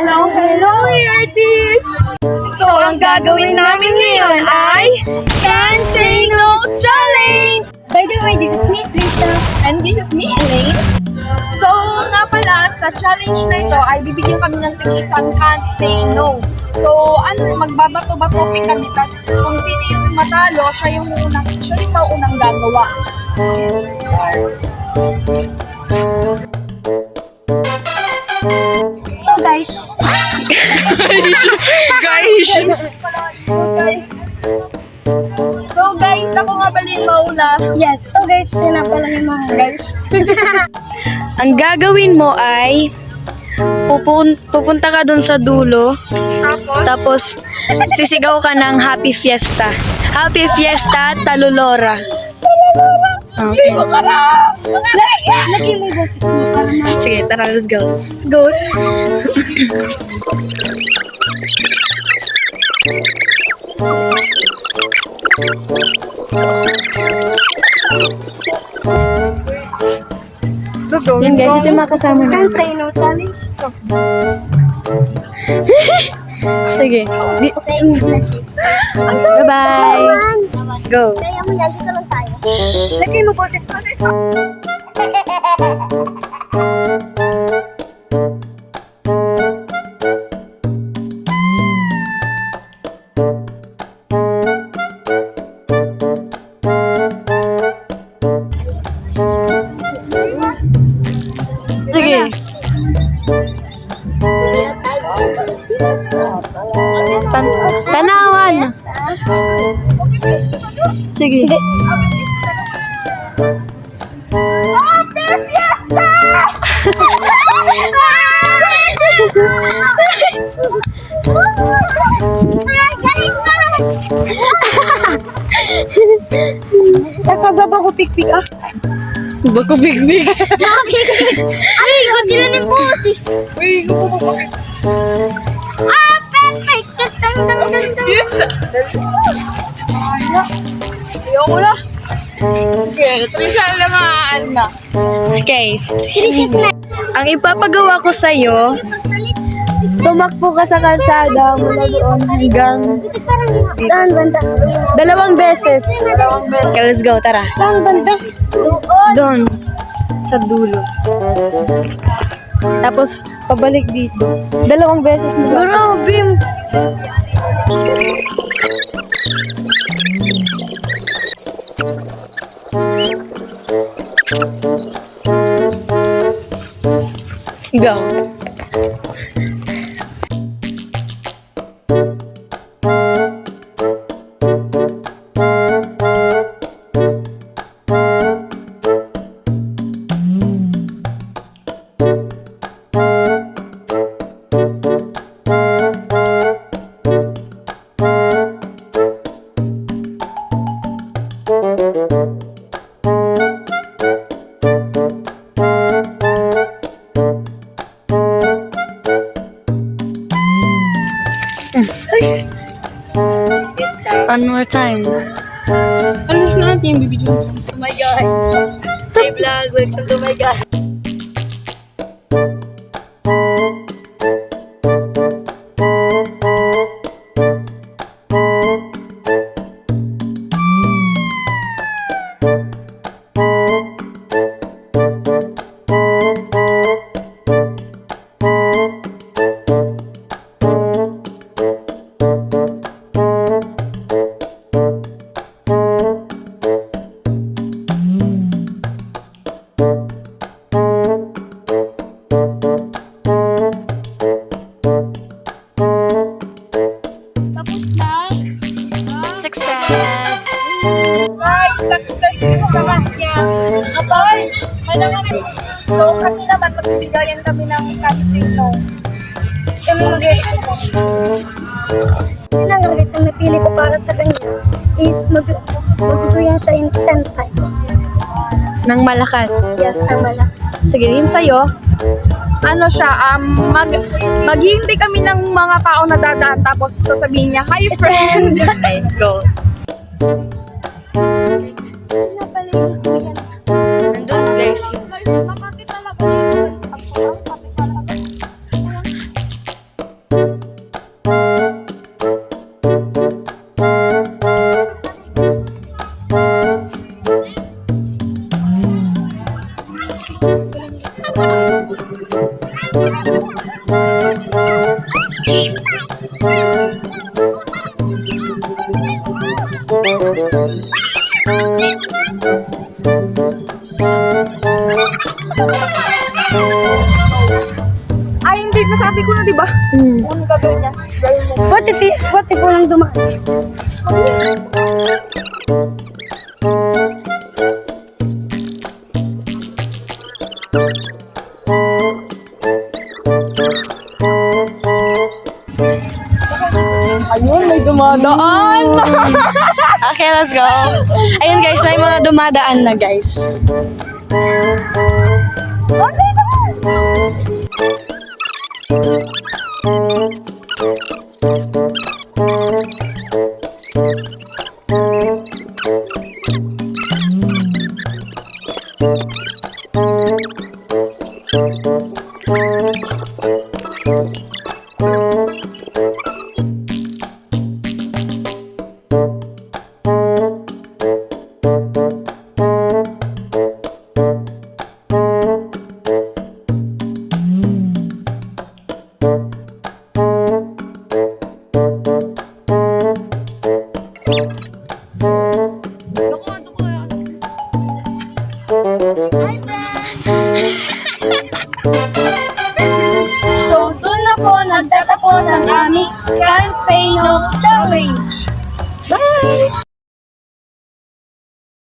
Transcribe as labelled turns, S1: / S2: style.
S1: Hello, hello, artist! So, ang gagawin namin ngayon ay Can't Say No Challenge!
S2: By the way, this is me, Trisha.
S1: And this is me, Elaine. So, nga pala, sa challenge na ito ay bibigyan kami ng isang Can't Say No. So, magbabato-bato kami, tas kung sino yung matalo, siya yung maunang gagawa. Yes, start.
S2: So guys,
S1: So guys, ako nga pala yung mauna.
S2: yes. So guys, yun na pala yung mga
S1: Guys,
S3: Ang gagawin mo ay pupunta ka dun sa dulo, tapos sisigaw ka ng Happy Fiesta. Happy Fiesta, Talulora. Okay.
S2: lagi mo yung boses mo para na.
S3: Sige, tara, let's go.
S2: Go.
S3: Yan guys, ito yung mga kasama na.
S2: Can't say no challenge.
S3: Sige.
S2: Sa English.
S3: Bye-bye. Go.
S2: Kaya mo yan, dito lang tayo. Lagi mo boses mo.
S3: Sige. Tanawan. Sige.
S2: Tapos magbaba ko pikpik ah.
S3: Bako bigbi.
S2: Ay, kunti lang yung boses.
S1: uy, gupupupukit.
S2: Ah, perfect.
S1: Yes! Ayoko na. Okay, Trisha naman na.
S3: Okay. Ang ipapagawa ko sa'yo, tumakbo ka sa kalsada mula doon hanggang
S2: Saan banda?
S3: 2 beses. Okay, let's go, tara.
S2: Saan banda?
S3: Doon, sa dulo. Tapos, pabalik dito. 2 beses mo. Grabe! Go. One more time.
S1: Ano na natin yung bibigyan? Oh my God. Say vlog, welcome to my God.
S3: Success!
S1: Ay, success yun sa kanya. Aboy! So, kami naman, magbibigayan kami ng Can't Say No.
S2: Kami mag-request. Yun lang guys, ang napili ko para sa kanya is magduduyan siya in 10 times.
S3: Nang malakas.
S2: Yes, ang malakas.
S3: Sige, yun sa'yo.
S1: Ano siya, maghihintay kami ng mga tao na dadaan tapos sasabihin niya, "Hi friend!"
S3: Okay, go. Nandun guys yun.
S1: Guys, makakita lang kami. Ay, hindi. Nasabi ko na, di ba? Ano gagawin niya? Gawin mo.
S2: What if walang dumaan?
S1: Ayun, may dumadaan.
S3: Okay, let's go. Ayun guys, may mga dumadaan na guys.
S2: So, dun ako nagtatapos ang aming Can't Say No Challenge. Bye!